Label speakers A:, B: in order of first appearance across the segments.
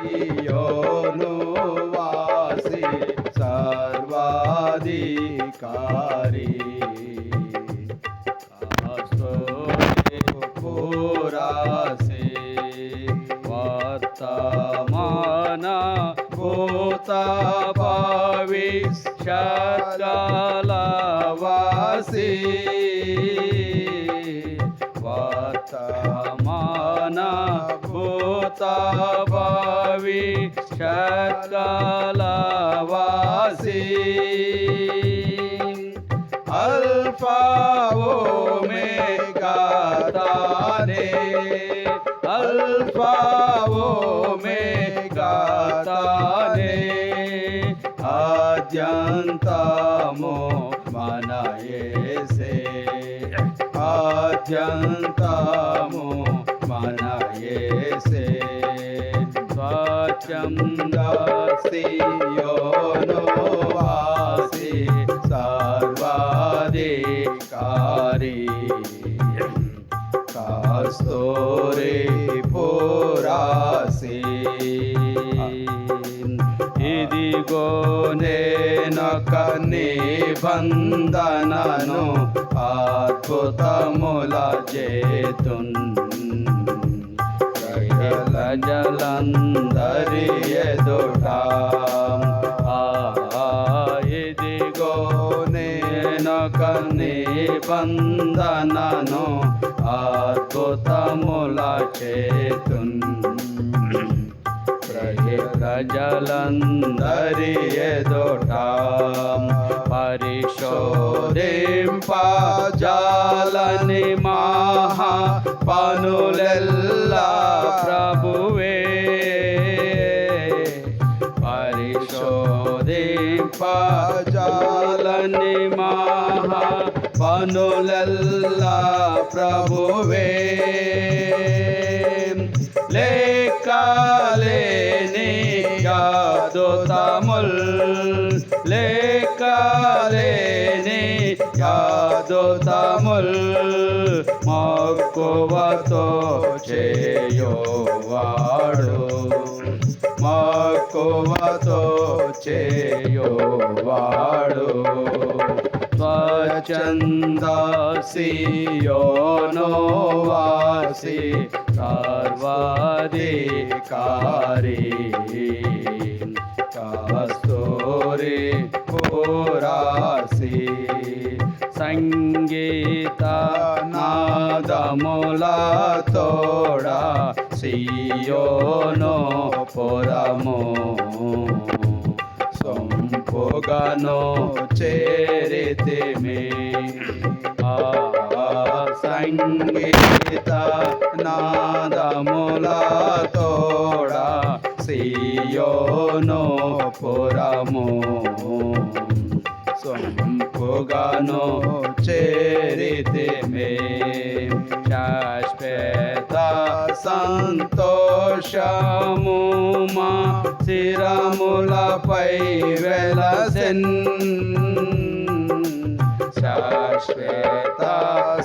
A: సియోను వాసి సర్వాధికారి పురాసి వర్తమాన భూత భవిష్యత్కాలవాసి వర్తమాన భూత భవిష్యత్కాలవాసి అల్ఫా ఓమెగా తానే అల్ఫా ఓమెగా తానే ఆద్యంతము మన యేసే ఆద్యంతము మన యేసే స్వచ్ఛంద సియోను వాసి సర్వాధికారి కస్తూరి పురాసి ఇదిగో నేనొక నిబంధనను అద్భుతముల చేతున్ ప్రజలందరి ఎదుట ఇదిగో నేనొక నిబంధనను అద్భుతముల చేతున్ ప్రజలందరి ఎదుట పరిశోధింపజాలని మహా పనులెల్లా ప్రభువే పరిశోధింపజాలని మహా పనులెల్లా ప్రభువే లేకాలేని యాదోతముల్ లేకాలేని యాదోతముల్ మక్కువతో చేయువాడు మక్కువతో చేయువాడు స్వచ్ఛంద సియోను వాసి సర్వాధికారి కస్తూరి పురాసి సంగీత నాదముల తోడ సియోను పురము సొంపుగను చేరితిమి సంగీత నాదముల తోడ సియోను పురము సొంపుగను చేరితిమి శాశ్వత సంతోషము మా శిరములపై వెలసెన్ శాశ్వత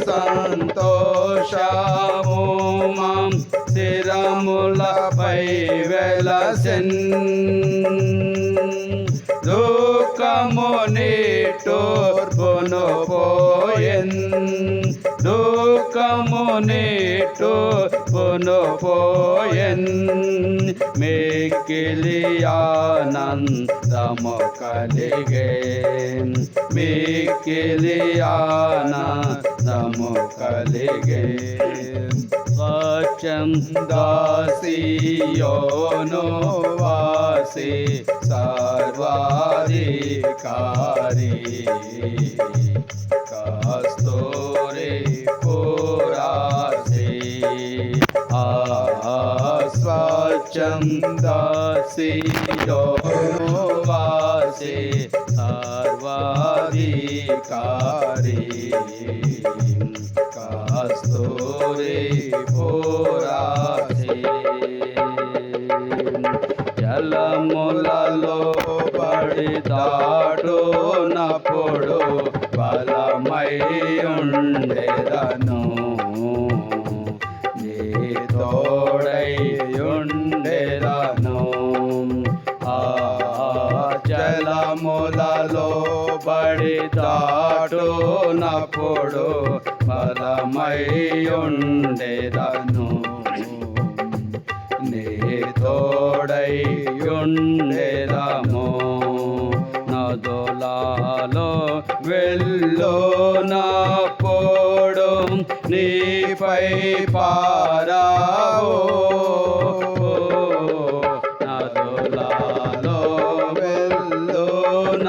A: సంతోషము మా శిరములపై వెలసెన్ దుఃఖము నిట్టూర్పును పోయెన్ దుఃఖము నిట్టూర్పును పోయెన్ మిక్కిలి ఆనందము కలిగే మిక్కిలి ఆనందము కలిగే స్వచ్ఛంద సియోను వాసి సర్వాధికారి కస్తూరి పురాసి స్వచ్ఛంద సియోను వాసి సర్వాధికారి కస్తూరి పురాసి జలములలో పడి దాటునప్పుడు బలమై ఉండెదను నీ తోడై ఉండెదను దాటునప్పుడు బలమై ఉండేదను నీ తోడై ఉండేదము నదులలో వెళ్ళునప్పుడు నీపై పారావో నదులలో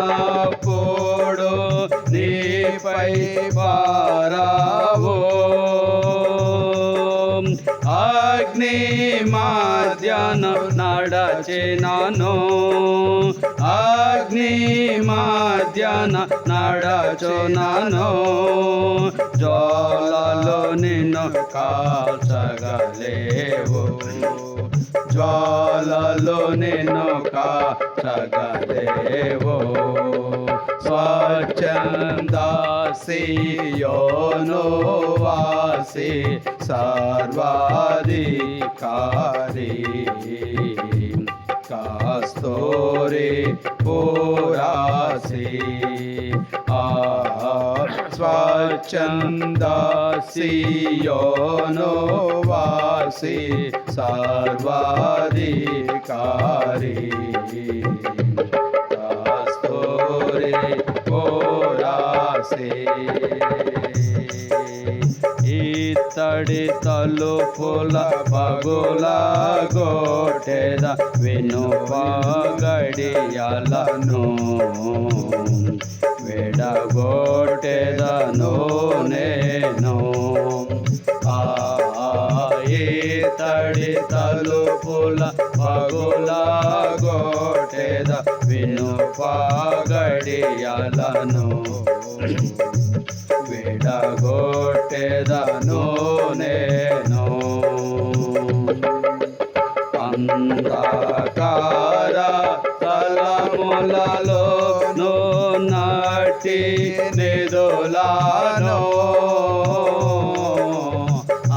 A: వెళ్ళునప్పుడు నీపై పారావో అగ్ని మధ్యాహ్న నడచినాను అగ్ని మధ్యాహ్న నడచునాను జ్వాలలో నిన్ను కాల్చగలేవు జ్వాలలో నిన్ను కాల్చగలేవు స్వచ్ఛంద సియోను వాసి సర్వాధికారి కస్తూరి పురాసి స్వచ్ఛంద సియోను వాసి సర్వాధికారి కస్తూరి పురాసి ఇత్తడి తలుపుల పగుల గోటెద వినుప గడియలను విడగొట్టెదను నేను ఇత్తడి తలుపుల పగుల గోటెద వినుప గడియలను విడగొట్టెదను నేను అంధకార తలములలో నటి నిదులాను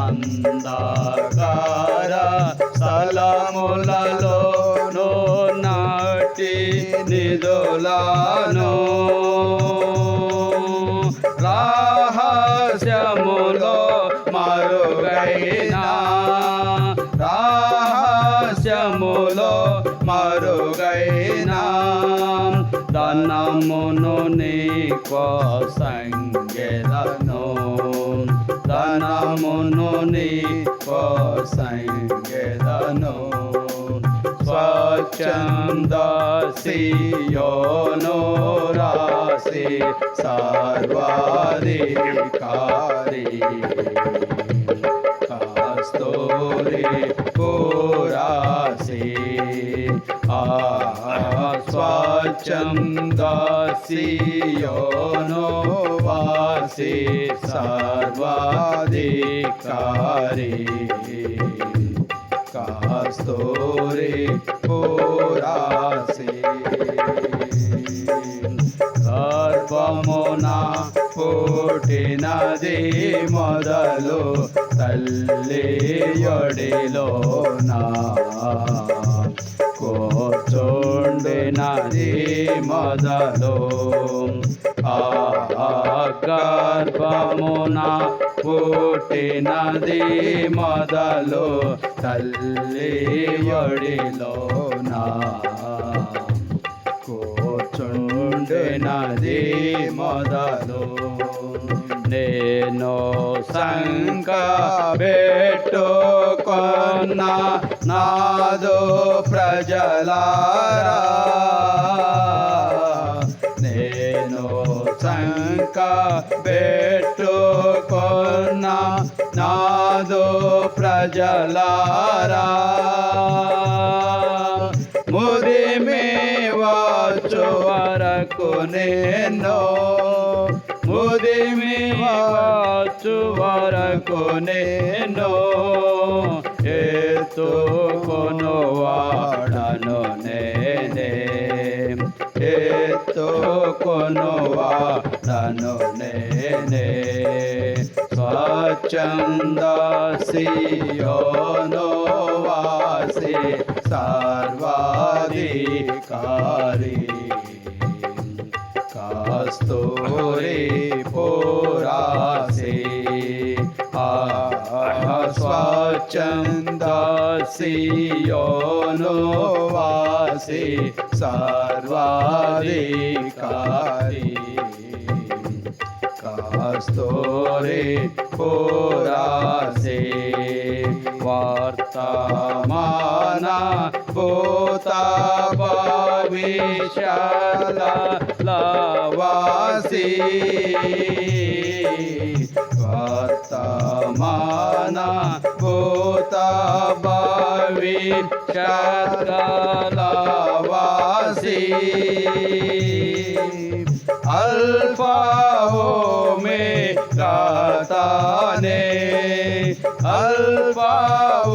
A: అంధకార స్థలములలో నటి నిదులాను రహస్యములో మరుగైనా రహస్యములో మరుగైనా ధనమును నీకో సంగెదను ధనమును నీకో సంగెదను స్వచ్ఛంద సియోను రాసి సర్వాధికారి కస్తూరి పురాసి స్వచ్ఛంద సియోను వాసి సర్వాధికారి కస్తూరి పురాసి గర్భమున పుట్టినది మొదలు తల్లి యొడిలోన కూర్చుండినది మొదలు గర్భమున పుట్టినది మొదలు తల్లి యొడిలోన కూర్చుండినది మొదలు నేను సంక పెట్టుకొన్న నాదు ప్రజలారా నేను సంక పెట్టుకొన్న నాదు ప్రజలారా ముదిమి వచ్చు వరకు నేను ముదిమి వచ్చు వరకు నేను ఎత్తుకొను వాడను నేనే ఎత్తుకొను వాడను నేనే స్వచ్ఛంద సియోను వాసి సర్వాధికారి कस्तूरी पुरासी स्वच्छंद सियोनो वासी सर्वाधिकारी कस्तूरी पुरासी वर्तमान भूत भविष्यवासी वर्तमान भूत भविष्यवासी अल्फा ओमेगा ताने अल्फा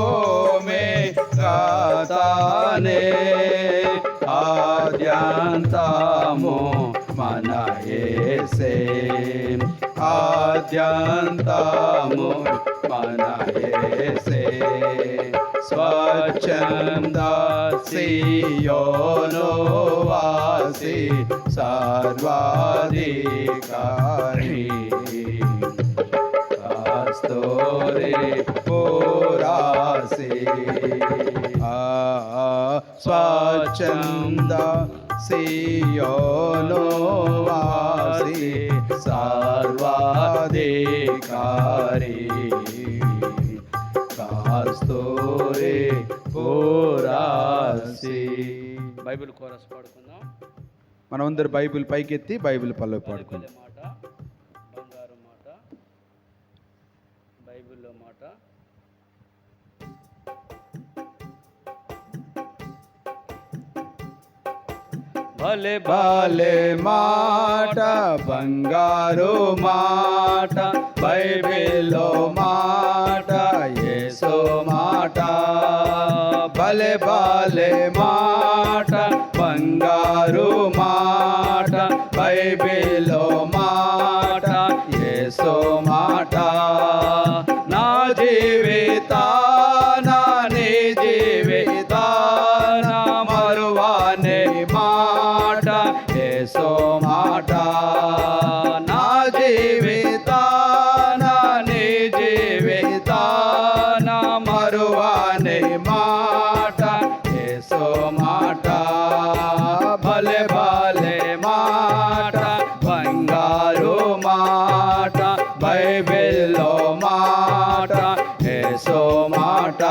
A: ओमेगा ताने आद्यंतमो मन येसे आद्यंतमो मन येसे स्वच्छंद सियोनो वासी सर्वाधिकारी कस्तूरी पुरासी स्वच्छंद सियोनो वासी सर्वाधिकारी कस्तूरी पुरासी బైబిల్ కోరస్ పాడుకుందాం.
B: మనమందరం బైబిల్ పైకెత్తి బైబిల్ పల్లవి పాడుకుందాం.
A: మాట బంగారు మాట బైబిల్లో మాట భలే
B: భలే మాట బంగారు మాట బైబిల్లో మాట యేసు మాట భలే భలే మాట బంగారు మాట బైబిల్లో మాట యేసు మాట నా జీవితాన నీ జీవితాన మరువనే మాట యేసు మాట నా జీవితాన నీ జీవితాన మరువనే మాట యేసు మాట భలే భలే మాట బంగారు మాట బైబిల్లో మాట యేసు మాట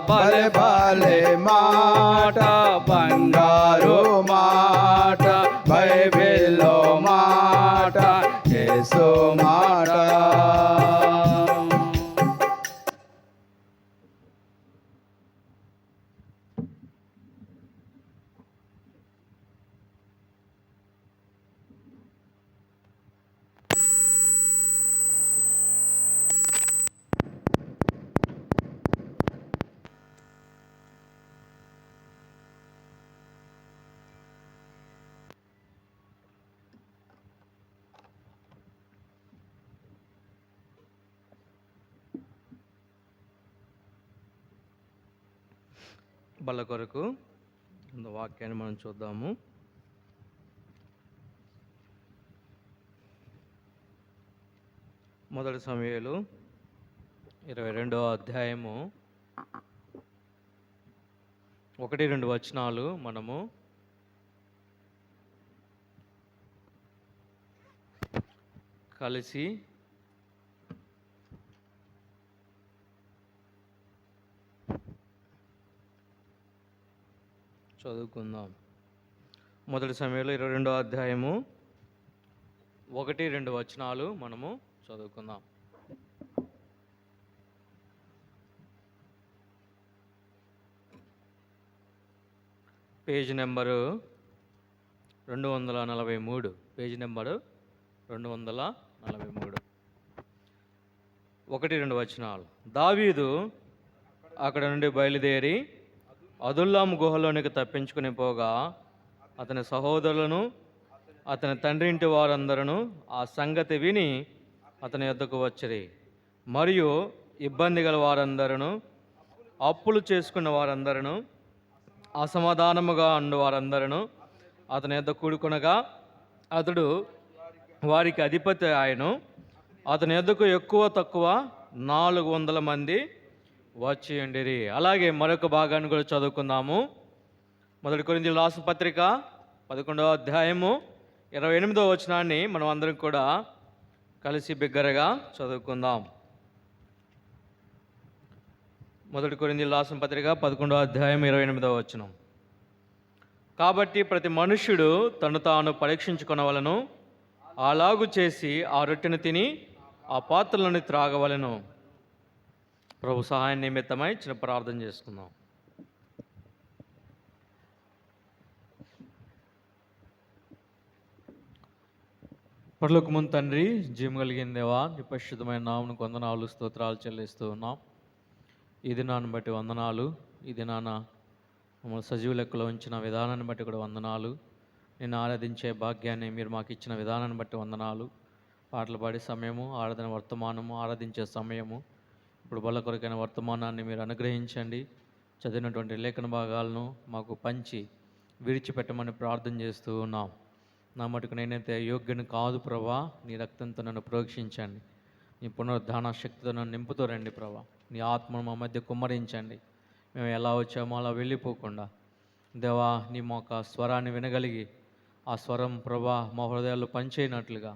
B: భలే భలే మాట బంగారు మాట బైబిల్లో మాట యేసు మాట
C: బల్ల కొరకు వాక్యాన్ని మనం చూద్దాము. మొదటి సమూయేలు 22వ అధ్యాయము 1-2 వచనాలు మనము కలిసి చదువుకుందాం. మొదటి సమయంలో 22వ అధ్యాయము 1-2 వచనాలు మనము చదువుకుందాం. Page number 243. Page number 243. 1-2 వచనాలు. దావీదు అక్కడ నుండి బయలుదేరి అదుల్లాము గుహలోనికి తప్పించుకుని పోగా అతని సహోదరులను అతని తండ్రి ఇంటి వారందరూ ఆ సంగతి విని అతని యొద్దకు వచ్చిరి. మరియు ఇబ్బంది గల వారందరూ, అప్పులు చేసుకున్న వారందరూ, అసమాధానముగా ఉండు వారందరూ అతని యొద్ద కూడుకొనగా అతడు వారికి అధిపతి ఆయను. అతని యొద్దకు ఎక్కువ తక్కువ 400 మంది వచ్చి ఉండిరి. అలాగే మరొక భాగాన్ని కూడా చదువుకుందాము. 1 కొరింథీయులకు రాసిన పత్రిక 11వ అధ్యాయము 28వ వచనాన్ని మనం అందరం కూడా కలిసి బిగ్గరగా చదువుకుందాం. 1 కొరింథీయులకు రాసిన పత్రిక 11వ అధ్యాయం 28వ వచనం. కాబట్టి ప్రతి మనుష్యుడు తను తాను పరీక్షించుకొనవలెను, అలాగు చేసి ఆ రొట్టెను తిని ఆ పాత్రలను త్రాగవలెను. ప్రభు సహాయం నిమిత్తమై చిన్న ప్రార్థన చేసుకుందాం. పరలోకమున్న తండ్రి, జీవం కలిగిన దేవా, నీ పరిశుద్ధమైన నామమునకు వందనాలు, స్తోత్రాలు చెల్లిస్తూ ఉన్నాం. ఈ దినాన్ని బట్టి వందనాలు. ఈ దినాన మమ్మల్ని సజీవ లెక్కలో ఉంచిన విధానాన్ని బట్టి కూడా వందనాలు. నిన్ను ఆరాధించే భాగ్యాన్ని మీరు మాకు ఇచ్చిన విధానాన్ని బట్టి వందనాలు. పాటలు పాడే సమయము, ఆరాధన వర్తమానము, ఆరాధించే సమయము, ఇప్పుడు బల్ల కొరకైన వర్తమానాన్ని మీరు అనుగ్రహించండి. చదివినటువంటి లేఖన భాగాలను మాకు పంచి విడిచిపెట్టమని ప్రార్థన చేస్తూ ఉన్నాం. నా మటుకు నేనైతే యోగ్యను కాదు ప్రభా, నీ రక్తంతో నన్ను ప్రోక్షించండి. నీ పునరుద్ధాన శక్తితో నన్ను నింపుతూ రండి ప్రభా. నీ ఆత్మను మా మధ్య కుమ్మరించండి. మేము ఎలా వచ్చామో అలా వెళ్ళిపోకుండా దేవా, నీ మొక్క స్వరాన్ని వినగలిగి ఆ స్వరం ప్రభా మా హృదయాల్లో పనిచేయనట్లుగా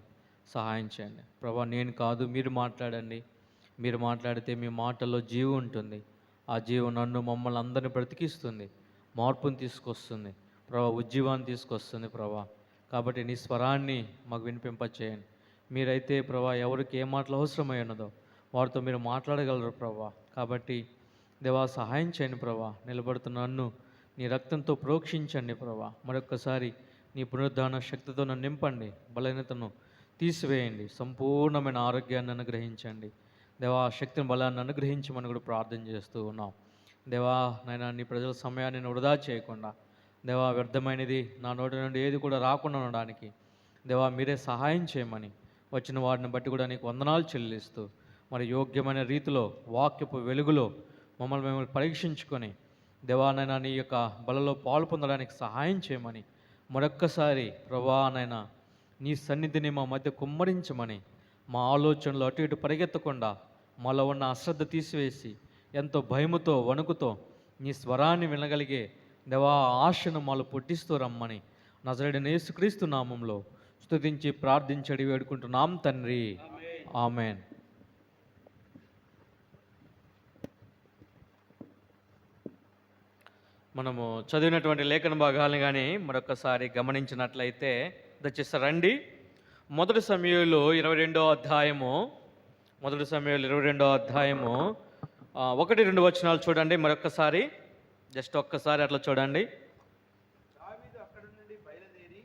C: సహాయం చేయండి ప్రభా. నేను కాదు, మీరు మాట్లాడండి. మీరు మాట్లాడితే మీ మాటల్లో జీవం ఉంటుంది. ఆ జీవం నన్ను, మమ్మల్ని అందరినీ బ్రతికిస్తుంది, మార్పుని తీసుకొస్తుంది ప్రభా, ఉజ్జీవాన్ని తీసుకొస్తుంది ప్రభా. కాబట్టి నీ స్వరాన్ని మాకు వినిపింపచేయండి. మీరైతే ప్రభా ఎవరికి ఏ మాటలు అవసరమై ఉన్నదో వారితో మీరు మాట్లాడగలరు ప్రభా. కాబట్టి దేవా సహాయం చేయండి ప్రభా. నిలబడుతున్న నన్ను నీ రక్తంతో ప్రోక్షించండి ప్రభా. మరొక్కసారి నీ పునరుద్ధాన శక్తితో నన్ను నింపండి, బలహీనతను తీసివేయండి, సంపూర్ణమైన ఆరోగ్యాన్ని అనుగ్రహించండి దేవా. శక్తిని, బలాన్ని అనుగ్రహించమని కూడా ప్రార్థన చేస్తూ ఉన్నాం దేవా. నాయనా, నీ ప్రజల సమయాన్ని వృధా చేయకుండా దేవా, వ్యర్థమైనది నా నోటి నుండి ఏది కూడా రాకుండా ఉండడానికి దేవా మీరే సహాయం చేయమని వచ్చిన వారిని బట్టి కూడా నీకు వందనాలు చెల్లిస్తూ, మరి యోగ్యమైన రీతిలో వాక్యపు వెలుగులో మమ్మల్ని పరీక్షించుకొని దేవా నైనా నీ యొక్క బలలో పాలు పొందడానికి సహాయం చేయమని మరొక్కసారి ప్రభా నైనా నీ సన్నిధిని మా మధ్య కుమ్మరించమని, మా ఆలోచనలు అటు ఇటు పరిగెత్తకుండా మాలో ఉన్న అశ్రద్ధ తీసివేసి ఎంతో భయముతో వణుకుతో నీ స్వరాన్ని వినగలిగే దేవా ఆశను మాలో పుట్టిస్తూ రమ్మని నజరేయుడైన యేసుక్రీస్తు నామంలో స్తుతించి ప్రార్థించడి వేడుకుంటున్నాం తండ్రి, ఆమెన్. మనము చదివినటువంటి లేఖన భాగాలను కానీ మరొకసారి గమనించినట్లయితే దయచేసి రండి. 1 సమూయేలు 22వ అధ్యాయము 1 సమూయేలు 22వ అధ్యాయము 1-2 వచనాలు చూడండి. మరొకసారి జస్ట్ ఒక్కసారి అట్లా చూడండి.
B: దావీదు అక్కడి నుండి బయలుదేరి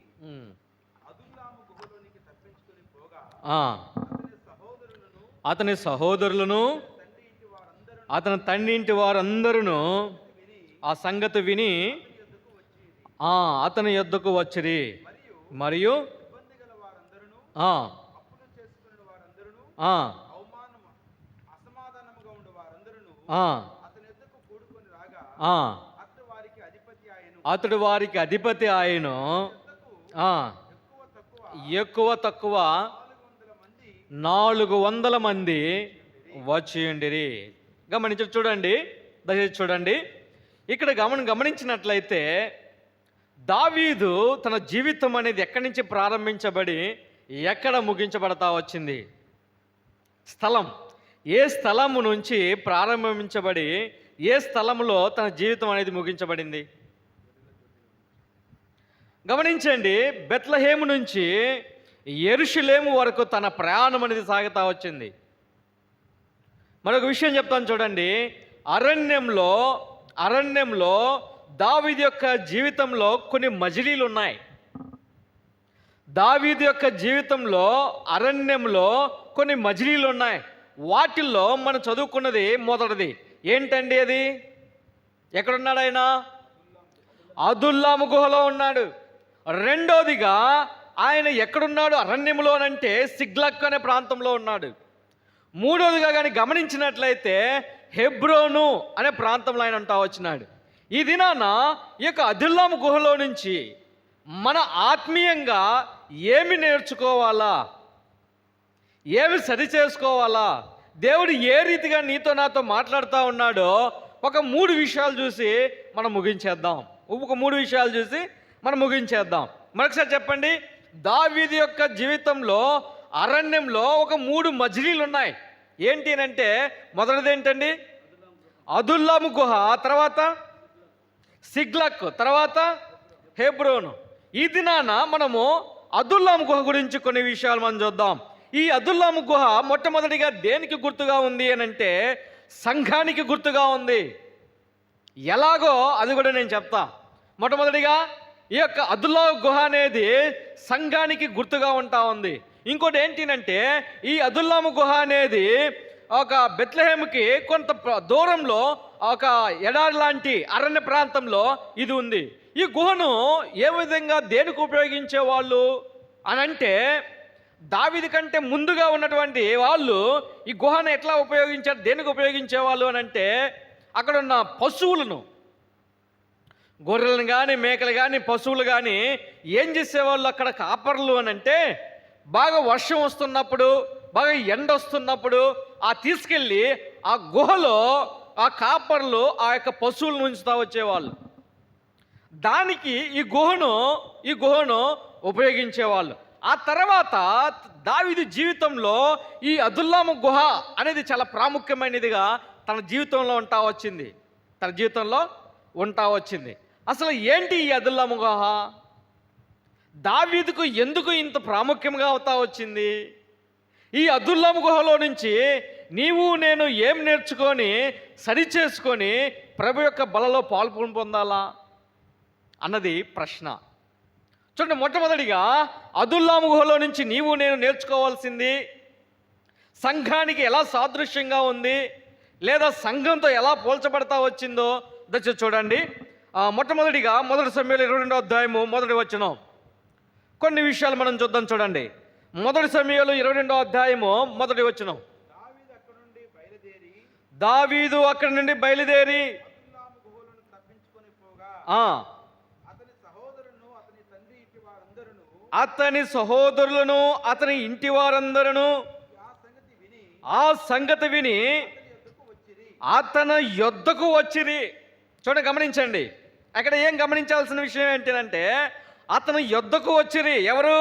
B: అదుల్లాము గుహలోనికి తప్పించుకొని పోగా
C: అతని సహోదరులను అతని తండ్రి ఇంటి వారందరూ ఆ సంగతి విని అతని యొద్దకు వచ్చిరి. మరియు అతడు వారికి అధిపతి ఆయను. ఎక్కువ తక్కువ 400 మంది వచ్చి ఉండిరి. చూడండి, దయచేసి చూడండి. ఇక్కడ గమనించినట్లయితే దావీదు తన జీవితం అనేది ఎక్కడి నుంచి ప్రారంభించబడి ఎక్కడ ముగించబడతా వచ్చింది? స్థలం. ఏ స్థలము నుంచి ప్రారంభించబడి ఏ స్థలంలో తన జీవితం అనేది ముగించబడింది? గమనించండి. బెత్లెహేము నుంచి యెరూషలేము వరకు తన ప్రయాణం అనేది సాగుతూ వచ్చింది. మరొక విషయం చెప్తాను చూడండి. అరణ్యంలో దావీదు యొక్క జీవితంలో కొన్ని మజిలీలు ఉన్నాయి. దావీదు యొక్క జీవితంలో అరణ్యంలో కొన్ని మజిలీలు ఉన్నాయి. వాటిల్లో మనం చదువుకున్నది మొదటిది ఏంటండి? అది ఎక్కడున్నాడు? ఆయన అదుల్లాము గుహలో ఉన్నాడు. రెండోదిగా ఆయన ఎక్కడున్నాడు? అరణ్యంలోనంటే సిగ్లక్ అనే ప్రాంతంలో ఉన్నాడు. మూడోదిగా కానీ గమనించినట్లయితే హెబ్రోను అనే ప్రాంతంలో ఆయన అంటా వచ్చినాడు. ఈ దినాన ఈ యొక్క అదుల్లాము గుహలో నుంచి మన ఆత్మీయంగా
D: ఏమి నేర్చుకోవాలా, ఏమి సరి చేసుకోవాలా, దేవుడు ఏ రీతిగా నీతో నాతో మాట్లాడుతూ ఉన్నాడో ఒక 3 విషయాలు చూసి మనం ముగించేద్దాం. ఒక 3 విషయాలు చూసి మనం ముగించేద్దాం. మరొకసారి చెప్పండి. దావీదు యొక్క జీవితంలో అరణ్యంలో ఒక 3 మజిలీలు ఉన్నాయి. ఏంటి అంటే మొదటిది ఏంటండి? అదుల్లాము గుహ, తర్వాత సిగ్లక్, తర్వాత హెబ్రోను. ఈ దినాన మనము అదుల్లాము గుహ గురించి కొన్ని విషయాలు మనం చూద్దాం. ఈ అదుల్లాము గుహ మొట్టమొదటిగా దేనికి గుర్తుగా ఉంది అని అంటే సంఘానికి గుర్తుగా ఉంది. ఎలాగో అది కూడా నేను చెప్తా. మొట్టమొదటిగా ఈ యొక్క అదుల్లాము గుహ అనేది సంఘానికి గుర్తుగా ఉంటా ఉంది. ఇంకోటి ఏంటినంటే ఈ అదుల్లాము గుహ అనేది ఒక బెత్లెహేముకి కొంత దూరంలో ఒక ఎడారి లాంటి అరణ్య ప్రాంతంలో ఇది ఉంది. ఈ గుహను ఏ విధంగా దేనికి ఉపయోగించేవాళ్ళు అని అంటే దావీదు కంటే ముందుగా ఉన్నటువంటి వాళ్ళు ఈ గుహను ఎట్లా ఉపయోగించారు, దేనికి ఉపయోగించేవాళ్ళు అని అంటే అక్కడ ఉన్న పశువులను, గొర్రెలను కానీ మేకలు కానీ పశువులు కానీ ఏం చేసేవాళ్ళు అక్కడ కాపర్లు అని అంటే బాగా వర్షం వస్తున్నప్పుడు, బాగా ఎండ వస్తున్నప్పుడు తీసుకెళ్ళి ఆ గుహలో ఆ కాపర్లు ఆ యొక్క పశువులను ఉంచుతూ వచ్చేవాళ్ళు. దానికి ఈ గుహను ఉపయోగించేవాళ్ళు. ఆ తర్వాత దావీదు జీవితంలో ఈ అదుల్లాము గుహ అనేది చాలా ప్రాముఖ్యమైనదిగా తన జీవితంలో ఉంటా వచ్చింది. అసలు ఏంటి ఈ అదుల్లాము గుహ? దావీదుకు ఎందుకు ఇంత ప్రాముఖ్యంగా అవుతా వచ్చింది? ఈ అదుల్లాము గుహలో నుంచి నీవు నేను ఏం నేర్చుకొని సరిచేసుకొని ప్రభు యొక్క బలలో పాలు పొందాలా అన్నది ప్రశ్న. చూడండి, మొట్టమొదటిగా అదుల్లాము గుహలో నుంచి నీవు నేను నేర్చుకోవాల్సింది సంఘానికి ఎలా సాదృశ్యంగా ఉంది, లేదా సంఘంతో ఎలా పోల్చబడతా వచ్చిందో దయచేసి చూడండి. మొట్టమొదటిగా 1 సమూయేలు 22వ అధ్యాయము 1వ వచనం. కొన్ని విషయాలు మనం చూద్దాం. చూడండి, 1 సమూయేలు 22వ అధ్యాయము 1వ వచనం. దావీదు అక్కడి నుండి బయలుదేరి అతని సహోదరులను అతని ఇంటి వారందరూ ఆ సంగతి విని అతని యొద్దకు వచ్చిరి. చూడండి, గమనించండి. అక్కడ ఏం గమనించాల్సిన విషయం ఏంటంటే అతని యొద్దకు వచ్చిరి. ఎవరు?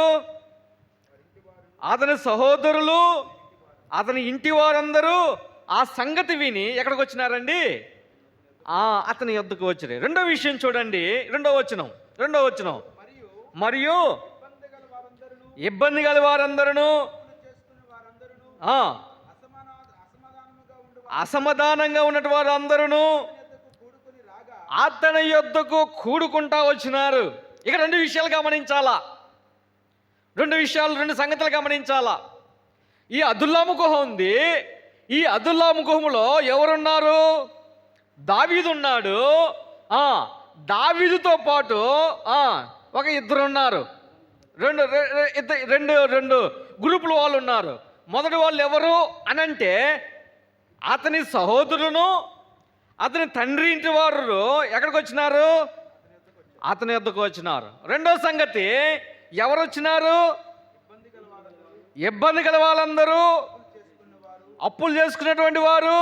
D: అతని సహోదరులు, అతని ఇంటి వారందరూ ఆ సంగతి విని ఎక్కడికి వచ్చినారండి? అతని యొద్దకు వచ్చిరి. రెండో విషయం చూడండి, రెండో వచనం. మరియు ఇబ్బంది గల వారందరూ, అసమాధానంగా ఉన్నటు వారందరూ అతని యొద్దకు కూడుకుంటా వచ్చినారు. ఇక 2 విషయాలు గమనించాలా. 2 సంగతులు గమనించాలా. ఈ అదుల్లాము గుహ ఉంది. ఈ అదుల్లాము గుహలో ఎవరున్నారు? దావీదు ఉన్నాడు. దావీదుతో పాటు ఒక 2 ఉన్నారు. రెండు గ్రూపుల వాళ్ళు ఉన్నారు. మొదటి వాళ్ళు ఎవరు అనంటే అతని సహోదరులను, అతని తండ్రి ఇంటి వారు ఎక్కడికి వచ్చినారు? అతని యొద్దకు వచ్చినారు. రెండో సంగతి, ఎవరు వచ్చినారు? ఇబ్బంది గల వాళ్ళందరూ, అప్పులు చేసుకున్నటువంటి వారు,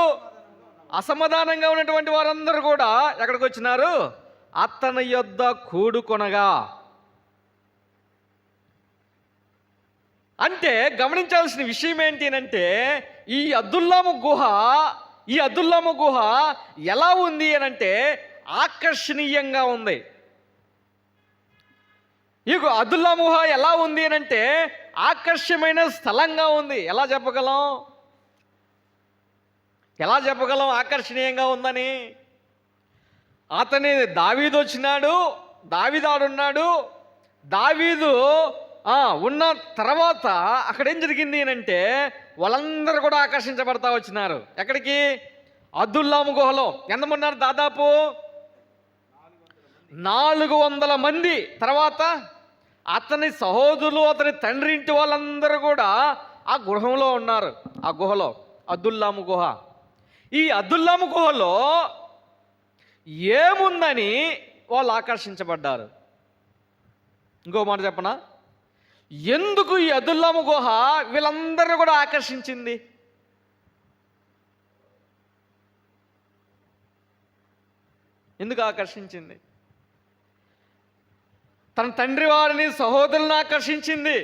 D: అసమాధానంగా ఉన్నటువంటి వారందరూ కూడా ఎక్కడికి వచ్చినారు? అతని యొద్ద కూడుకొనగా. అంటే గమనించాల్సిన విషయం ఏంటి అంటే ఈ అదుల్లాము గుహ ఎలా ఉంది అనంటే ఆకర్షణీయంగా ఉంది. ఈ అదుల్లాము గుహ ఎలా ఉంది అనంటే ఆకర్షమైన స్థలంగా ఉంది. ఎలా చెప్పగలం ఆకర్షణీయంగా ఉందని? దావీదు వచ్చినాడు, దావీదాడున్నాడు. దావీదు ఉన్న తర్వాత అక్కడ ఏం జరిగింది అంటే వాళ్ళందరూ కూడా ఆకర్షించబడతా వచ్చినారు. ఎక్కడికి? అదుల్లాము గుహలో. ఎంతమంది ఉన్నారు? దాదాపు 400 మంది. తర్వాత అతని సహోదరులు, అతని తండ్రి ఇంటి వాళ్ళందరూ కూడా ఆ గుహలో ఉన్నారు. ఆ గుహలో అదుల్లాము గుహ. ఈ అదుల్లాము గుహలో ఏముందని వాళ్ళు ఆకర్షించబడ్డారు. ఇంకో మాట చెప్పనా? ఎందుకు ఈ అదుల్లాము గుహ వీళ్ళందరినీ కూడా ఆకర్షించింది? ఎందుకు ఆకర్షించింది? తన తండ్రి వారిని, సహోదరులను ఆకర్షించింది.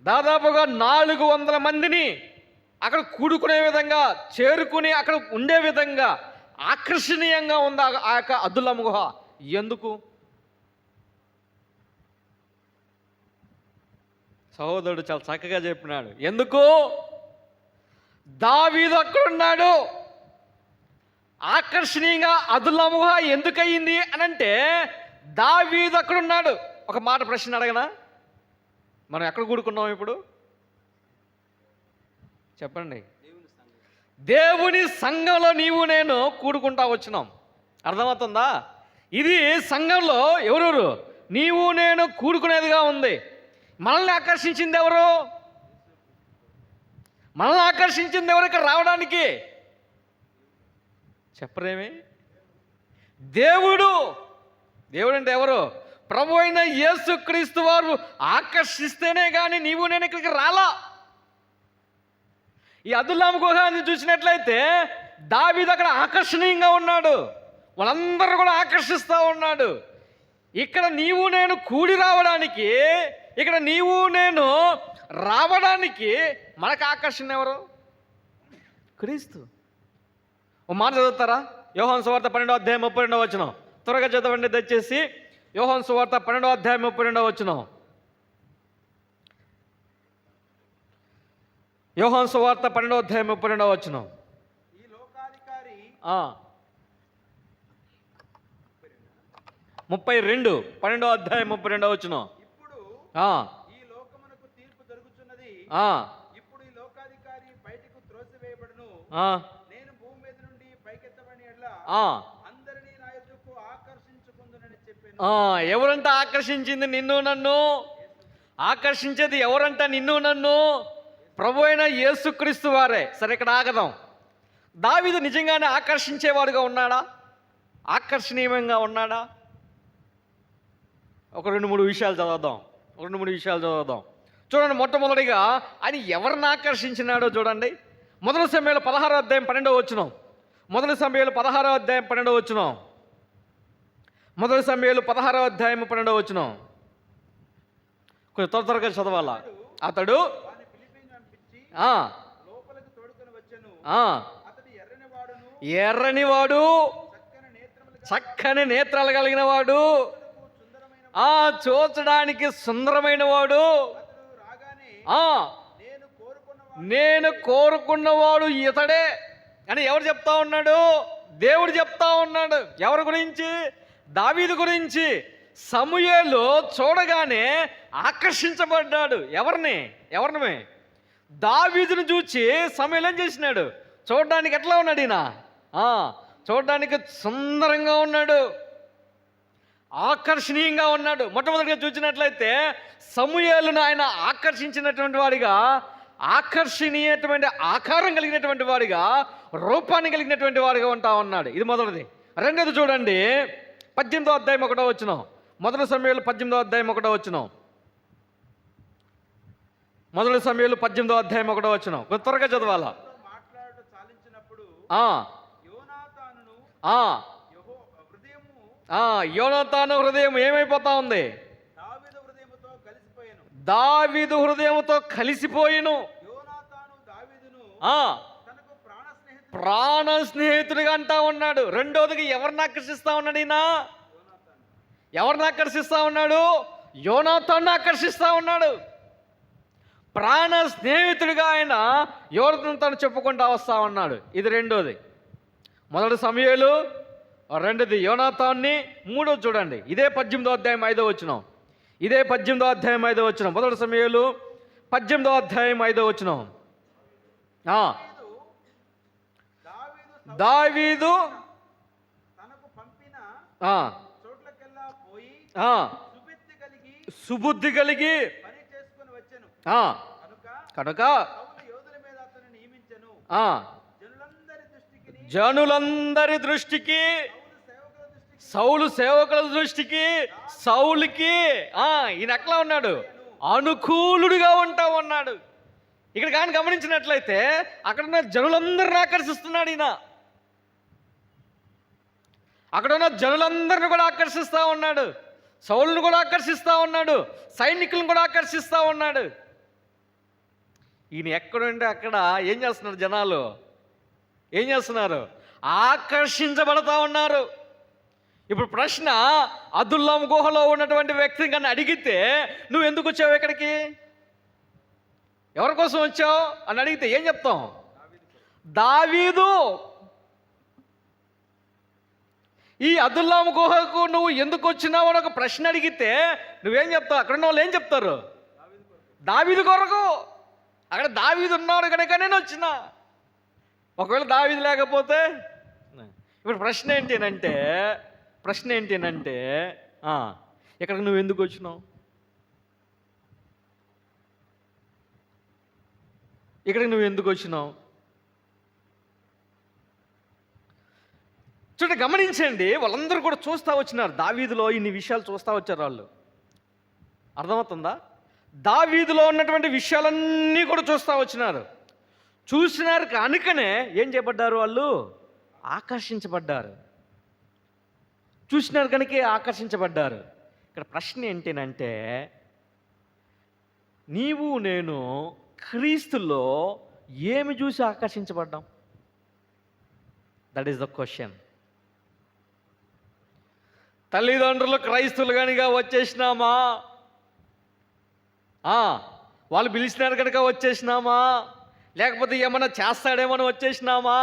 D: దాదాపుగా 400 మందిని అక్కడ కూడుకునే విధంగా, చేరుకుని అక్కడ ఉండే విధంగా ఆకర్షణీయంగా ఉంది ఆ యొక్క అదుల్లాము గుహ. ఎందుకు? సహోదరుడు చాలా చక్కగా చెప్పినాడు. ఎందుకు? దావీదు అక్కడున్నాడు. ఆకర్షణీయంగా అదుల్లాము గుహ ఎందుకయింది అని అంటే దావీదు అక్కడున్నాడు. ఒక మాట ప్రశ్న అడగనా? మనం ఎక్కడ కూడుకున్నాం ఇప్పుడు? చెప్పండి. దేవుని సంఘంలో నీవు నేను కూడుకుంటా వచ్చినాం. అర్థమవుతుందా? ఇది సంఘంలో ఎవరెవరు? నీవు నేను కూడుకునేదిగా ఉంది. మనల్ని ఆకర్షించింది ఎవరు? మనల్ని ఆకర్షించింది ఎవరు ఇక్కడ రావడానికి? చెప్పరేమి? దేవుడు. దేవుడు అంటే ఎవరు? ప్రభు అయిన యేసుక్రీస్తు వారు ఆకర్షిస్తేనే కానీ నీవు నేను ఇక్కడికి రాలా. ఈ అదుల్లాము గుహని చూసినట్లయితే దావీదు అక్కడ ఆకర్షణీయంగా ఉన్నాడు. వాళ్ళందరూ కూడా ఆకర్షిస్తూ ఉన్నాడు. ఇక్కడ నీవు నేను కూడి రావడానికి, ఇక్కడ నీవు నేను రావడానికి మనకు ఆకర్షణ ఎవరు? క్రీస్తు. ఓ మాట చదువుతారా? యోహాను సువార్త 12వ అధ్యాయం 32వ వచనం. త్వరగా చదవండి దయచేసి. యోహాను సువార్త 12వ అధ్యాయం 32వ వచనం. యోహాను సువార్త 12వ అధ్యాయం 32వ వచనం.
B: ఈ లోకాధికారి
D: 32 12వ అధ్యాయం 32వ వచనం.
B: ఇప్పుడు ఈ లోకమునకు తీర్పు జరుగుతున్నది. ఇప్పుడు ఈ లోకాధికారి బయటకు త్రోసివేయబడును. నేను భూమి మీద నుండి పైకెత్తబడిన ఎడల అందరినీ నా యొద్దకు ఆకర్షించుకుందునని చెప్పాను.
D: ఎవరంట ఆకర్షించింది నిన్ను నన్ను? ఆకర్షించేది ఎవరంట నిన్ను నన్ను? ప్రభు అయిన యేసుక్రీస్తు వారే. సరే, ఇక్కడ ఆగదాం. దావీదు నిజంగానే ఆకర్షించేవాడుగా ఉన్నాడా? ఆకర్షణీయంగా ఉన్నాడా? ఒక 2-3 విషయాలు చదువుదాం. చూడండి. మొట్టమొదటిగా ఆయన ఎవరిని ఆకర్షించినాడో చూడండి. మొదటి సమయంలో 16వ అధ్యాయం 12వ వచనం. మొదటి సమయంలో 16వ అధ్యాయం 12వ వచనం. మొదటి సమయంలో 16వ అధ్యాయం 12వ వచనం. కొంచెం త్వరగా చదవాలా. అతడు
B: లోపలికి తోడుకొని వచ్చెను. అతడు
D: ఎర్రనివాడు, చక్కని నేత్రాలు కలిగిన వాడు, చూచడానికి సుందరమైన వాడు, నేను కోరుకున్నవాడు ఇతడే అని ఎవరు చెప్తా ఉన్నాడు? దేవుడు చెప్తా ఉన్నాడు. ఎవరి గురించి? దావీదు గురించి. సమూయేలు చూడగానే ఆకర్షించబడ్డాడు. ఎవరిని? దావీదును చూచి సమూయేలు ఏం చేసినాడు? చూడడానికి ఎట్లా ఉన్నాడు ఈయన? చూడడానికి సుందరంగా ఉన్నాడు, ఆకర్షణీయంగా ఉన్నాడు. మొట్టమొదటిగా చూసినట్లయితే సమూయేలును ఆయన ఆకర్షించినటువంటి వాడిగా, ఆకర్షణీయటువంటి ఆకారం కలిగినటువంటి వాడిగా, రూపాన్ని కలిగినటువంటి వాడిగా ఉంటా ఉన్నాడు. ఇది మొదటిది. రెండోది చూడండి, 18వ అధ్యాయం 1వ వచనం. మొదటి సమూయేలు 18వ అధ్యాయం 1వ వచనం. మొదటి సమూయేలు 18వ అధ్యాయం 1వ వచనం. కొంచెం త్వరగా చదవాలా.
B: మాట్లాడటం చాలించినప్పుడు
D: యోనాతాను హృదయం ఏమైపోతా ఉంది? దావీదు హృదయముతో కలిసిపోయిను. ప్రాణ స్నేహితుడిగా అంటా ఉన్నాడు. రెండోదిగా ఎవరిని ఆకర్షిస్తా ఉన్నాడు ఈయన? ఎవరిని ఆకర్షిస్తా ఉన్నాడు? యోనాతాను ఆకర్షిస్తా ఉన్నాడు. ప్రాణ స్నేహితుడిగా ఆయన ఎవరితో తను చెప్పుకుంటా వస్తా ఉన్నాడు. ఇది రెండోది. మొదటి సమూయేలు, రెండోది యోనాతాన్ని, మూడోది చూడండి. ఇదే 18వ అధ్యాయం 5వ వచనం. ఇదే 18వ అధ్యాయం 5వ వచనం. మొదటి సమూయేలు 18వ అధ్యాయం 5వ వచనం. దావీదు
B: తనకు పంపిన
D: చోట్లకెల్లా పోయి సుబుద్ధి కలిగి
B: పని చేసుకొని వచ్చెను.
D: కనుక
B: యోధుల మీద అతను నియమించెను.
D: జనులందరి దృష్టికి, సౌలు సేవకుల దృష్టికి, సౌలుకి ఈయన ఎట్లా ఉన్నాడు? అనుకూలుడిగా ఉంటా ఉన్నాడు. ఇక్కడ కానీ గమనించినట్లయితే అక్కడ ఉన్న జనులందరిని ఆకర్షిస్తున్నాడు ఈయన. అక్కడ ఉన్న జనులందరిని కూడా ఆకర్షిస్తూ ఉన్నాడు. సౌలును కూడా ఆకర్షిస్తూ ఉన్నాడు. సైనికులను కూడా ఆకర్షిస్తూ ఉన్నాడు. ఈయన ఎక్కడుంటే అక్కడ ఏం చేస్తున్నారు జనాలు? ఏం చేస్తున్నారు? ఆకర్షించబడతా ఉన్నారు. ఇప్పుడు ప్రశ్న, అదుల్లాం గుహలో ఉన్నటువంటి వ్యక్తిని కానీ అడిగితే నువ్వు ఎందుకు వచ్చావు ఇక్కడికి, ఎవరి కోసం వచ్చావు అని అడిగితే ఏం చెప్తాం? దావీదు. ఈ అదుల్లాం గుహకు నువ్వు ఎందుకు వచ్చినావు అని ఒక ప్రశ్న అడిగితే నువ్వేం చెప్తావు? అక్కడ ఉన్న వాళ్ళు ఏం చెప్తారు? దావీదు కొరకు. అక్కడ దావీదు ఉన్నాడు కనుక నేను వచ్చిన. ఒకవేళ దావీదు లేకపోతే ఇప్పుడు ప్రశ్న ఏంటి అంటే ఇక్కడికి నువ్వు ఎందుకు వచ్చినావు? ఇక్కడికి నువ్వు ఎందుకు వచ్చినావు? చూడండి, గమనించండి. వాళ్ళందరూ కూడా చూస్తూ వచ్చినారు. దావీదులో ఇన్ని విషయాలు చూస్తూ వచ్చారు వాళ్ళు. అర్థమవుతుందా? దావీదులో ఉన్నటువంటి విషయాలన్నీ కూడా చూస్తూ వచ్చినారు. చూసినారు కనుకనే ఏం చేయబడ్డారు? వాళ్ళు ఆకర్షించబడ్డారు. చూసినారు కనుకే ఆకర్షించబడ్డారు. ఇక్కడ ప్రశ్న ఏంటంటే, నీవు నేను క్రీస్తులో ఏమి చూసి ఆకర్షించబడ్డాం? That is the question. తల్లిదండ్రులు క్రైస్తువులు కనుక వచ్చేసినామా? వాళ్ళు పిలిచినారు కనుక వచ్చేసినామా? లేకపోతే ఏమన్నా చేస్తాడేమని వచ్చేసినామా?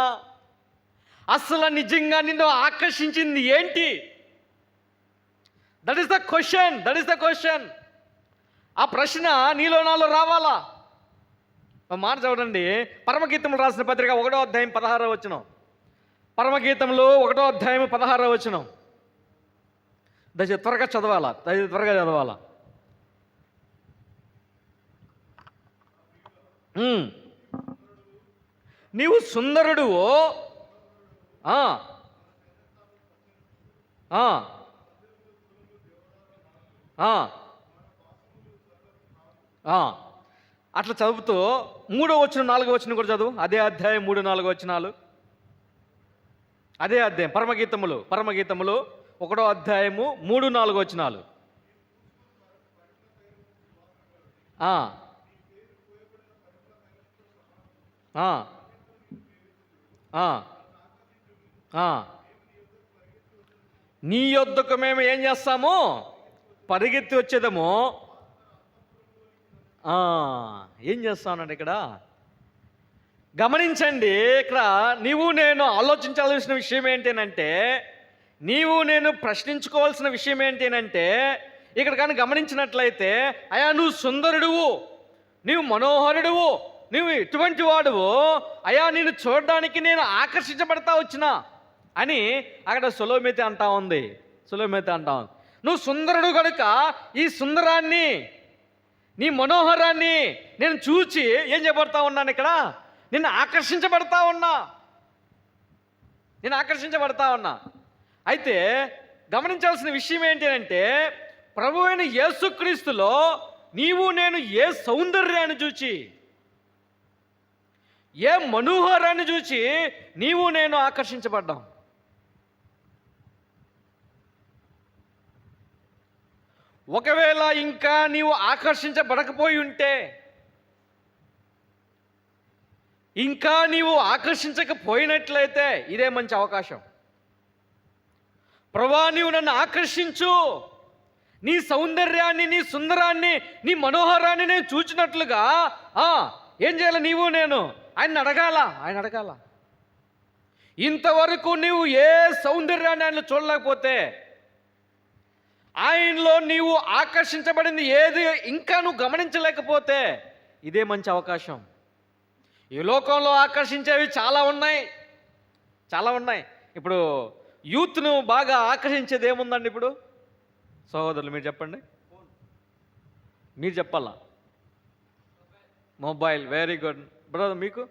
D: అసలు నిజంగా నిన్ను ఆకర్షించింది ఏంటి? That is the question. ఆ ప్రశ్న నీలో నాలో రావాలా? మాట చూడండి, పరమగీతములు రాసిన పత్రిక 1వ అధ్యాయం 16వ వచనం. పరమగీతములు 1వ అధ్యాయం 16వ వచనం. దయచేసి త్వరగా చదవాలా. నీవు సుందరుడువో, అట్లా చదువుతూ 3వ వచనం 4వ వచనం కూడా చదువు. అదే అధ్యాయం 3, 4 వచనాలు. అదే అధ్యాయం పరమగీతములు 1వ అధ్యాయము 3, 4 వచనాలు. నీ యొద్దకు మేము ఏం చేస్తాము? పరిగెత్తి వచ్చేదము. ఏం చేస్తానండి ఇక్కడ గమనించండి. ఇక్కడ నీవు నేను ఆలోచించాల్సిన విషయం ఏంటంటే, నీవు నేను ప్రశ్నించుకోవాల్సిన విషయం ఏంటంటే, ఇక్కడ కానీ గమనించినట్లయితే, అయ్యా నువ్వు సుందరుడువు, నీవు మనోహరుడువు, నువ్వు ఇటువంటి వాడువు, అయ్యా నేను చూడడానికి నేను ఆకర్షించబడతా వచ్చినా అని అక్కడ సొలొమేతే అంటా ఉంది. నువ్వు సుందరుడు కనుక ఈ సుందరాన్ని, నీ మనోహరాన్ని నేను చూచి ఏం చేయబడతా ఉన్నాను? ఇక్కడ నిన్ను ఆకర్షించబడతా ఉన్నా. అయితే గమనించాల్సిన విషయం ఏంటంటే, ప్రభు అయిన యేసుక్రీస్తులో నీవు నేను ఏ సౌందర్యాన్ని చూచి, ఏ మనోహరాన్ని చూచి నీవు నేను ఆకర్షించబడ్డాం. ఒకవేళ ఇంకా నీవు ఆకర్షించబడకపోయి ఉంటే, ఇంకా నీవు ఆకర్షించకపోయినట్లయితే ఇదే మంచి అవకాశం. ప్రభువా నీవు నన్ను ఆకర్షించు, నీ సౌందర్యాన్ని, నీ సుందరాన్ని, నీ మనోహరాన్ని నేను చూచినట్లుగా ఏం చేయాలి? నీవు నేను ఆయన అడగాల. ఇంతవరకు నీవు ఏ సౌందర్యాన్ని ఆయన చూడలేకపోతే, ఆయనలో నీవు ఆకర్షించబడింది ఏది ఇంకా నువ్వు గమనించలేకపోతే ఇదే మంచి అవకాశం. ఈ లోకంలో ఆకర్షించేవి చాలా ఉన్నాయి. ఇప్పుడు యూత్ను బాగా ఆకర్షించేది ఏముందండి? ఇప్పుడు సహోదరులు మీరు చెప్పండి, మీరు చెప్పాలా? మొబైల్. Very good brother. మీకు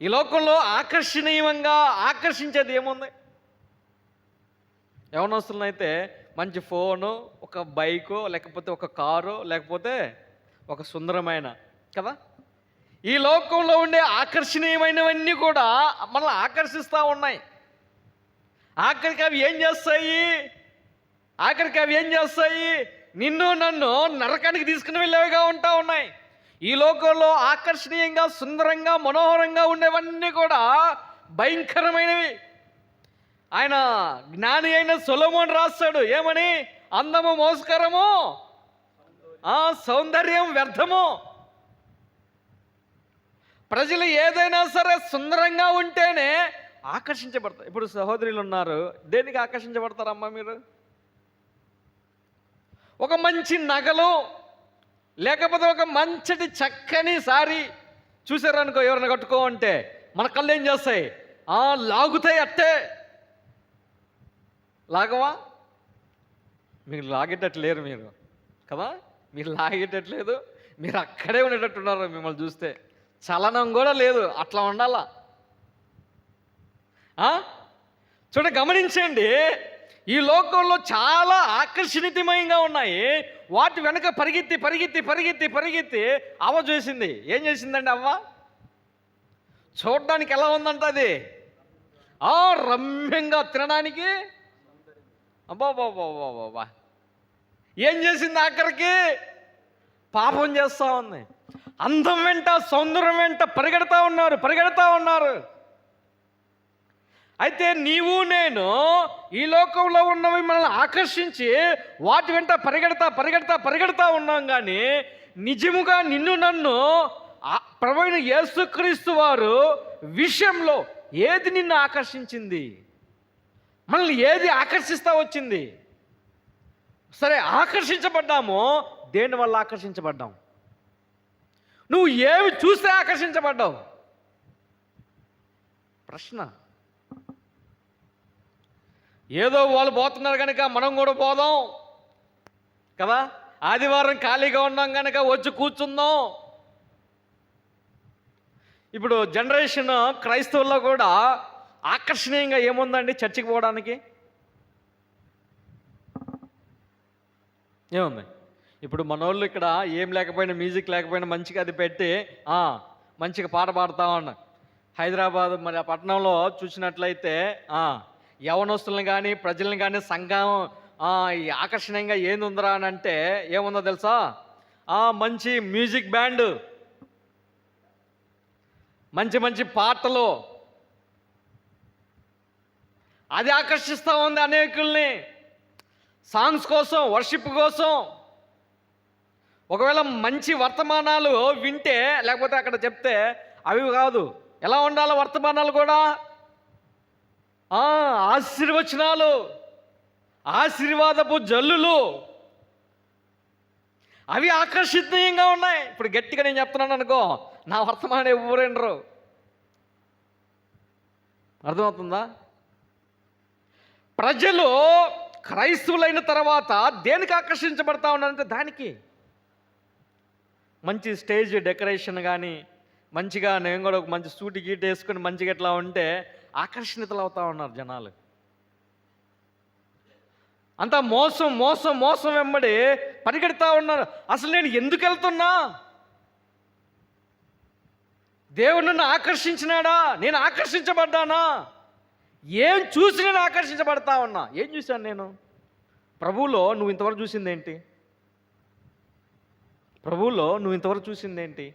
D: ఈ లోకంలో ఆకర్షణీయంగా ఆకర్షించేది ఏముంది? యవనస్తులనైతే మంచి ఫోను, ఒక బైకు, లేకపోతే ఒక కారు, లేకపోతే ఒక సుందరమైన కదా. ఈ లోకంలో ఉండే ఆకర్షణీయమైనవన్నీ కూడా మనల్ని ఆకర్షిస్తూ ఉన్నాయి. ఆఖరికి అవి ఏం చేస్తాయి? నిన్ను నన్ను నరకానికి తీసుకుని వెళ్ళేవిగా ఉంటా ఉన్నాయి. ఈ లోకంలో ఆకర్షణీయంగా, సుందరంగా, మనోహరంగా ఉండేవన్నీ కూడా భయంకరమైనవి. ఆయన జ్ఞాని అయిన సొలొమోను రాస్తాడు ఏమని? అందము మోసకరము, సౌందర్యం వ్యర్థము. ప్రజలు ఏదైనా సరే సుందరంగా ఉంటేనే ఆకర్షించబడతారు. ఇప్పుడు సహోదరులు ఉన్నారు, దేనికి ఆకర్షించబడతారమ్మా మీరు? ఒక మంచి నగలు, లేకపోతే ఒక మంచిటి చక్కని సారీ చూసారనుకో, ఎవరైనా కట్టుకో అంటే మన కళ్ళు ఏం చేస్తాయి? లాగుతాయి. అట్టే లాగవా? మీరు లాగేటట్లేరు మీరు కదా, మీరు లాగేటట్లేదు. మీరు అక్కడే ఉండేటట్టున్నారు. మిమ్మల్ని చూస్తే చలనం కూడా లేదు. అట్లా ఉండాలా? చూడ గమనించండి, ఈ లోకంలో చాలా ఆకర్షణీయమయంగా ఉన్నాయి. వాటి వెనక పరిగెత్తి అవ్వ చూసింది. ఏం చేసిందండి అవ్వ? చూడడానికి ఎలా ఉందంట అది? రమ్యంగా, తినడానికి అబ్బాబాబాబాబా. ఏం చేసింది? ఆఖరికి పాపం చేస్తూ ఉంది. అందం వెంట, సౌందర్యం వెంట పరిగెడతా ఉన్నారు. అయితే నీవు నేను ఈ లోకంలో ఉన్నవి మనల్ని ఆకర్షించి వాటి వెంట పరిగెడతా ఉన్నాం. కానీ నిజముగా నిన్ను నన్ను ప్రభువైన యేసుక్రీస్తు వారు విషయంలో ఏది నిన్ను ఆకర్షించింది? మనల్ని ఏది ఆకర్షిస్తా వచ్చింది? సరే, ఆకర్షించబడ్డామో దేని వల్ల ఆకర్షించబడ్డాం? నువ్వు ఏమి చూస్తే ఆకర్షించబడ్డావు? ప్రశ్న. ఏదో వాళ్ళు పోతున్నారు కనుక మనం కూడా పోదాం కదా, ఆదివారం ఖాళీగా ఉన్నాం కనుక వచ్చి కూర్చుందాం. ఇప్పుడు జనరేషన్ క్రైస్తవుల్లో కూడా ఆకర్షణీయంగా ఏముందండి చర్చికి పోవడానికి? ఏముంది? ఇప్పుడు మనోళ్ళు ఇక్కడ ఏం లేకపోయినా, మ్యూజిక్ లేకపోయినా మంచిగా అది పెట్టి మంచిగా పాట పాడుతూ ఉన్నారు. హైదరాబాద్ మరి ఆ పట్టణంలో చూసినట్లయితే యవనస్తులను కానీ ప్రజలను కానీ సంఘం ఆకర్షణీయంగా ఏంది ఉందరా అని అంటే ఏముందో తెలుసా? మంచి మ్యూజిక్ బ్యాండ్, మంచి పాటలు, అది ఆకర్షిస్తూ ఉంది అనేకుల్ని. సాంగ్స్ కోసం, వర్షిప్ కోసం. ఒకవేళ మంచి వర్తమానాలు వింటే, లేకపోతే అక్కడ చెప్తే అవి కాదు, ఎలా ఉండాలో వర్తమానాలు కూడా? ఆశీర్వచనాలు, ఆశీర్వాదపు జల్లులు, అవి ఆకర్షణీయంగా ఉన్నాయి. ఇప్పుడు గట్టిగా నేను చెప్తున్నాను అనుకో, నా వర్తమానం ఎవరేనరు. అర్థమవుతుందా? ప్రజలు క్రైస్తవులైన తర్వాత దేనికి ఆకర్షించబడతా ఉన్నారంటే దానికి. మంచి స్టేజ్ డెకరేషన్ కానీ, మంచిగా నేను కూడా ఒక మంచి సూటి గీట వేసుకుని మంచిగా ఎట్లా ఉంటే ఆకర్షణీతలు అవుతా ఉన్నారు జనాలు. అంతా మోసం వెంబడి పరిగెడతా ఉన్నారు. అసలు నేను ఎందుకు వెళ్తున్నా? దేవుడు నన్ను ఆకర్షించినాడా? నేను ఆకర్షించబడ్డానా? ఏం చూసి నేను ఆకర్షించబడతా ఉన్నా? ఏం చూశాను నేను? ప్రభువులో నువ్వు ఇంతవరకు చూసిందేంటి?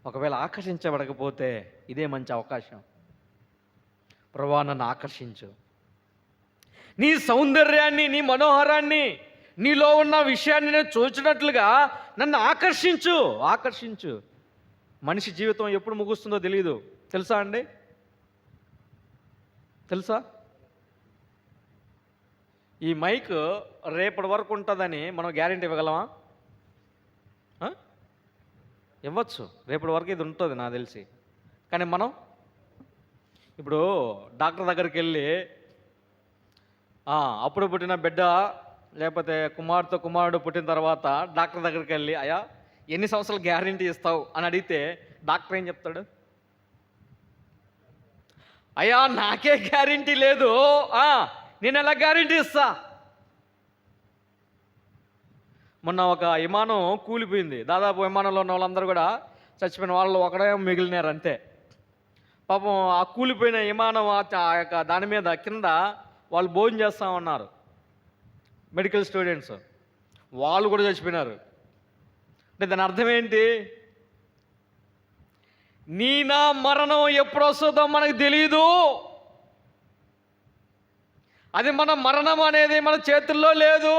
D: ఒకవేళ ఆకర్షించబడకపోతే ఇదే మంచి అవకాశం. ప్రభువా, నన్ను ఆకర్షించు. నీ సౌందర్యాన్ని, నీ మనోహరాన్ని, నీలో ఉన్న విషయాన్ని నేను చూచినట్లుగా నన్ను ఆకర్షించు. మనిషి జీవితం ఎప్పుడు ముగుస్తుందో తెలియదు. తెలుసా అండి? తెలుసా? ఈ మైక్ రేపటి వరకు ఉంటుందని మనం గ్యారెంటీ ఇవ్వగలమా? ఇవ్వచ్చు, రేపటి వరకు ఇది ఉంటుంది నాకు తెలిసి. కానీ మనం ఇప్పుడు డాక్టర్ దగ్గరికి వెళ్ళి అప్పుడు పుట్టిన బిడ్డ లేకపోతే కుమారుడు పుట్టిన తర్వాత డాక్టర్ దగ్గరికి వెళ్ళి, అయ్యా ఎన్ని సంవత్సరాలు గ్యారెంటీ ఇస్తావు అని అడిగితే డాక్టర్ ఏం చెప్తాడు? అయ్యా నాకే గ్యారెంటీ లేదు, నేను ఎలా గ్యారెంటీ ఇస్తా? మొన్న ఒక విమానం కూలిపోయింది. దాదాపు విమానంలో ఉన్న వాళ్ళందరూ కూడా చచ్చిపోయిన వాళ్ళు ఒకడే మిగిలినారు అంతే. పాపం ఆ కూలిపోయిన విమానం ఆ యొక్క దాని మీద కింద వాళ్ళు భోజనం చేస్తూ ఉన్నారు, మెడికల్ స్టూడెంట్స్. వాళ్ళు కూడా చచ్చిపోయినారు. అంటే దాని అర్థం ఏంటి? నీ నా మరణం ఎప్పుడు వస్తుందో మనకు తెలియదు. అది మన మరణం అనేది మన చేతుల్లో లేదు.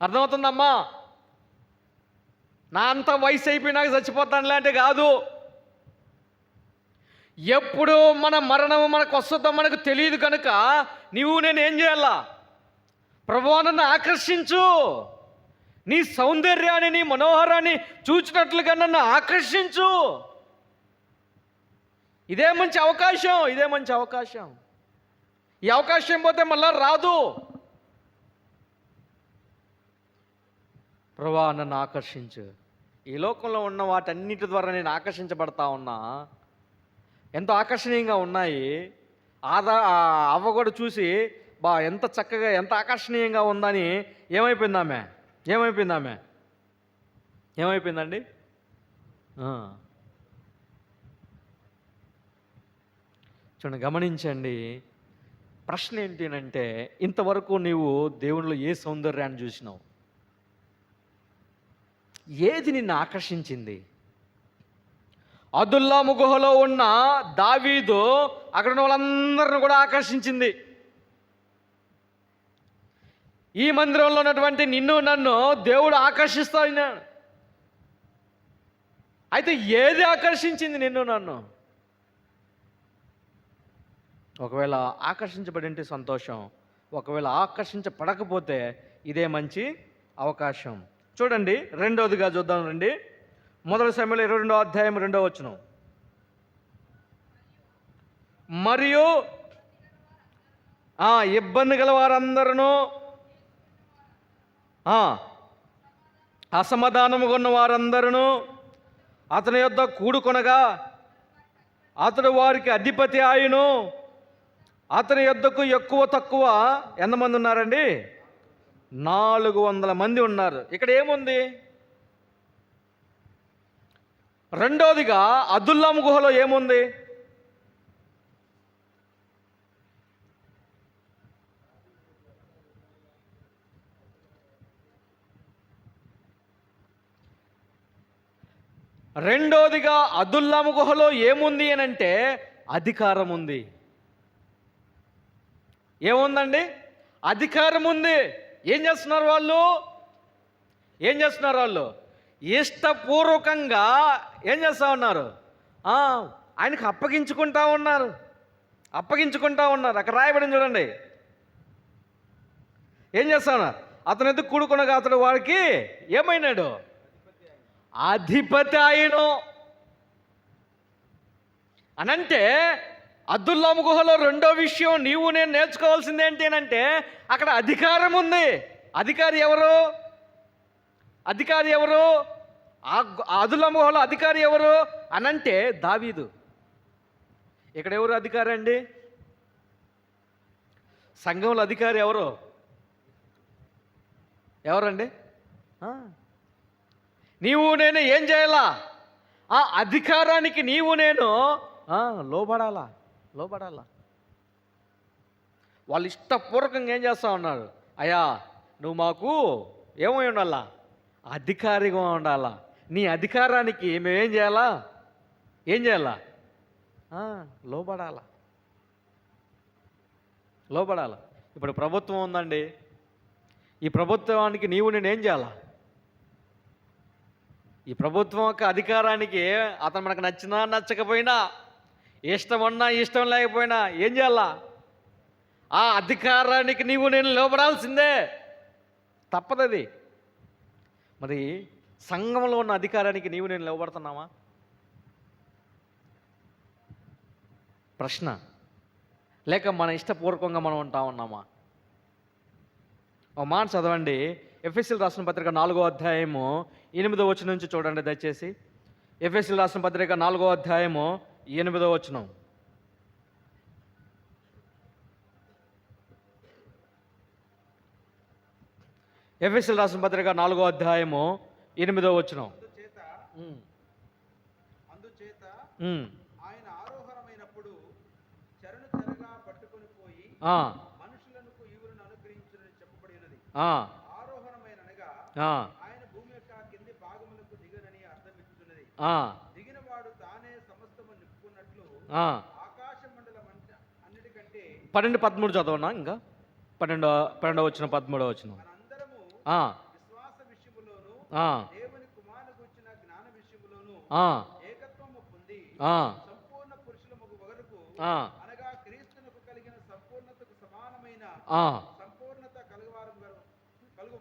D: అర్థమవుతుందమ్మా? నా అంత వయసు అయిపోయినాక చచ్చిపోతానులే అంటే కాదు. ఎప్పుడు మన మరణం మనకు వస్తుందో మనకు తెలియదు కనుక నీవు నేను ఏం చేయాలా? ప్రభువా నన్ను ఆకర్షించు, నీ సౌందర్యాన్ని నీ మనోహరాన్ని చూచినట్లుగా నన్ను ఆకర్షించు. ఇదే మంచి అవకాశం, ఇదే మంచి అవకాశం. ఈ అవకాశం పోతే మళ్ళా రాదు. ప్రభువా నన్ను ఆకర్షించు. ఈ లోకంలో ఉన్న వాటన్నిటి ద్వారా నేను ఆకర్షించబడతా ఉన్నా, ఎంతో ఆకర్షణీయంగా ఉన్నాయి. అవ్వ కూడా చూసి బా ఎంత చక్కగా ఎంత ఆకర్షణీయంగా ఉందని ఏమైపోయిందండి? చూడండి, గమనించండి. ప్రశ్న ఏంటి అంటే, ఇంతవరకు నీవు దేవునిలో ఏ సౌందర్యాన్ని చూసినావు? ఏది నిన్ను ఆకర్షించింది? అదుల్లాము గుహలో ఉన్న దావీదు అక్కడ ఉన్న వాళ్ళందరిని కూడా ఆకర్షించింది. ఈ మందిరంలో ఉన్నటువంటి నిన్ను నన్ను దేవుడు ఆకర్షిస్తా ఉన్నాడు. అయితే ఏది ఆకర్షించింది నిన్ను నన్ను? ఒకవేళ ఆకర్షించబడింటే సంతోషం, ఒకవేళ ఆకర్షించబడకపోతే ఇదే మంచి అవకాశం. చూడండి, రెండవదిగా చూద్దాం రండి. 1 సమూయేలు 22వ అధ్యాయం 2వ వచనం. మరియు ఇబ్బంది గల వారందరూ, అసమాధానముగా ఉన్న వారందరూ అతని యొద్ద కూడుకొనగా అతడు వారికి అధిపతి ఆయను. అతని యొద్దకు ఎక్కువ తక్కువ ఎంతమంది ఉన్నారండి? 400 మంది ఉన్నారు. ఇక్కడ ఏముంది? రెండోదిగా అదుల్లాము గుహలో ఏముంది? రెండోదిగా అదుల్లాము గుహలో ఏముంది అని అంటే అధికారం ఉంది. ఏముందండి? అధికారం ఉంది. ఏం చేస్తున్నారు వాళ్ళు? ఇష్టపూర్వకంగా ఏం చేస్తూ ఉన్నారు? ఆయనకు అప్పగించుకుంటా ఉన్నారు. అక్కడ రాయబడింది చూడండి. ఏం చేస్తా ఉన్నారు? అతను ఎందుకు కూడుకునగా అతడు వారికి ఏమైనాడు? అధిపతి ఆయను. అనంటే అదుల్లాము గుహలో రెండో విషయం నీవు నేను నేర్చుకోవాల్సింది ఏంటి అంటే, అక్కడ అధికారం ఉంది. అధికారి ఎవరు? అదుల్లాము గుహలో అధికారి ఎవరు అనంటే దావీదు. ఇక్కడ ఎవరు అధికారి అండి? సంఘంలో అధికారి ఎవరండి? నీవు నేను ఏం చేయాలా? ఆ అధికారానికి నీవు నేను లోబడాలా. వాళ్ళు ఇష్టపూర్వకంగా ఏం చేస్తూ ఉన్నారు? అయ్యా నువ్వు మాకు ఏమై ఉండాలా? అధికారిగా ఉండాలా. నీ అధికారానికి మేమేం చేయాలా? లోబడాలా. ఇప్పుడు ప్రభుత్వం ఉందండి. ఈ ప్రభుత్వానికి నీవు నేను ఏం చేయాలా? ఈ ప్రభుత్వం యొక్క అధికారానికి అతను మనకు నచ్చినా నచ్చకపోయినా, ఇష్టం ఉన్నా ఇష్టం లేకపోయినా ఏం చేయాలా? ఆ అధికారానికి నీవు నేను లోబడాల్సిందే, తప్పదది. మరి సంఘంలో ఉన్న అధికారానికి నీవు నేను లోబడుతున్నావా? ప్రశ్న. లేక మన ఇష్టపూర్వకంగా మనం ఉంటా ఉన్నామా? ఒక మాట చదవండి. ఎఫెసీయులకు రాసిన పత్రిక 4వ అధ్యాయము 8వ వచనం నుంచి చూడండి దయచేసి. ఎఫెసీయులకు రాసిన పత్రిక 4వ అధ్యాయము 8వ వచనం. ఎఫెసీయులకు రాసిన పత్రిక 4వ అధ్యాయము 8వ వచనం.
B: అందుచేత
D: ఉమ్.
B: ఆయన ఆరోహణమైనప్పుడు చెరగా పట్టుకొని పోయి
D: ఆ,
B: మనుషులకు ఈవులను అనుగ్రహించునని చెప్పబడి ఉన్నది.
D: ఆ,
B: ఆరోహణమైన అనగా
D: ఆ,
B: ఆయన భూమి యొక్క కింది భాగములకు దిగనని అర్థమిస్తున్నది.
D: ఆ,
B: దిగినవాడు తానే సమస్తము నింపుకున్నట్లు
D: ఆ.
B: ఆకాశ మండలం అన్నిటికంటే
D: 12-13 చదవనా? ఇంకా 12వ వచనం 13వ వచనం.
B: మనందరము
D: ఆ,
B: విశ్వాస విషయములోను
D: ఆ,
B: దేవుని కుమారుని గురించిన జ్ఞాన విషయములోను
D: ఆ,
B: ఏకత్వము పొంది
D: ఆ,
B: సంపూర్ణ పురుషులము వరకు
D: ఆ,
B: అనగా క్రీస్తునకు కలిగిన సంపూర్ణతకు సమానమైన
D: ఆ,
B: సంపూర్ణత కలుగు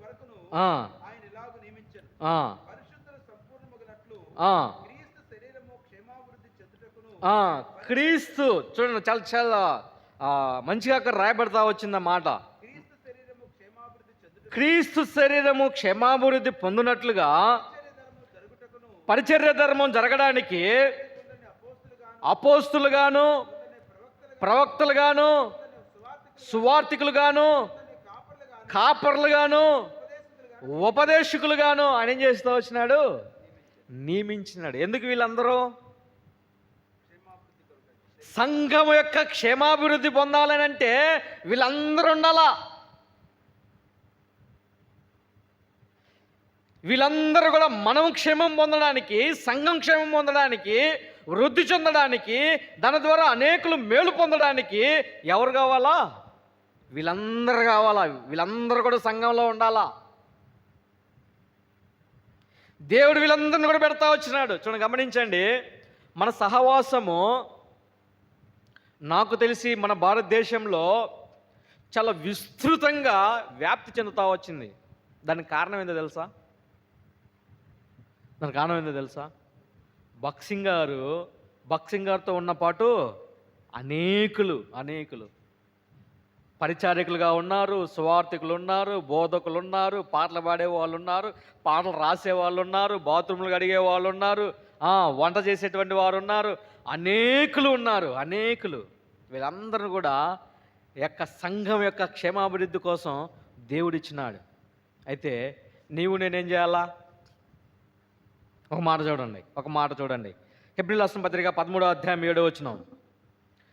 B: వరకును
D: ఆ,
B: ఆయన ఇలాగు నియమించను.
D: ఆ,
B: పరిశుద్ధులు సంపూర్ణమగినట్లు
D: ఆ,
B: క్రీస్తు శరీరము క్షేమాభివృద్ధి చెందుటకును
D: ఆ. క్రీస్తు చూడండి, చాలా చాలా మంచిగా అక్కడ రాయబడతా వచ్చింది మాట.
B: క్రీస్తు శరీరము క్షేమాభివృద్ధి చెందుటకు
D: క్రీస్తు శరీరము క్షేమాభివృద్ధి పొందినట్లుగా
B: ధర్మము జరుగుటకును
D: పరిచర్య ధర్మం జరగడానికి అపోస్తులుగాను, ప్రవక్తలుగాను, సువార్తికులుగాను, కాపర్లుగాను, ఉపదేశకులుగాను ఆయన ఏం చేస్తూ వచ్చినాడు? నియమించినాడు. ఎందుకు? వీళ్ళందరూ సంఘం యొక్క క్షేమాభివృద్ధి పొందాలని అంటే వీళ్ళందరూ ఉండాలా. వీళ్ళందరూ కూడా మనం క్షేమం పొందడానికి, సంఘం క్షేమం పొందడానికి, వృద్ధి చెందడానికి, దాని ద్వారా అనేకులు మేలు పొందడానికి ఎవరు కావాలా? వీళ్ళందరూ కావాలా. వీళ్ళందరూ కూడా సంఘంలో ఉండాలా. దేవుడు వీళ్ళందరిని కూడా పెడతా వచ్చినాడు. చూడండి, గమనించండి. మన సహవాసము నాకు తెలిసి మన భారతదేశంలో చాలా విస్తృతంగా వ్యాప్తి చెందుతూ వచ్చింది. దానికి కారణం ఏందో తెలుసా? బక్సింగ్ గారితో ఉన్న పాటు అనేకులు పరిచారకులుగా ఉన్నారు, సువార్థికులు ఉన్నారు, బోధకులు ఉన్నారు, పాటలు పాడే వాళ్ళు ఉన్నారు, పాటలు రాసే వాళ్ళు ఉన్నారు, బాత్రూమ్లు కడిగే వాళ్ళు ఉన్నారు, వంట చేసేటువంటి వారు ఉన్నారు, అనేకులు ఉన్నారు. వీళ్ళందరూ కూడా యొక్క సంఘం యొక్క క్షేమాభివృద్ధి కోసం దేవుడిచ్చినాడు. అయితే నీవు నేనేం చేయాలా? ఒక మాట చూడండి. హెబ్రీయులకు రాసిన పత్రిక 13వ అధ్యాయం 7వ వచనం.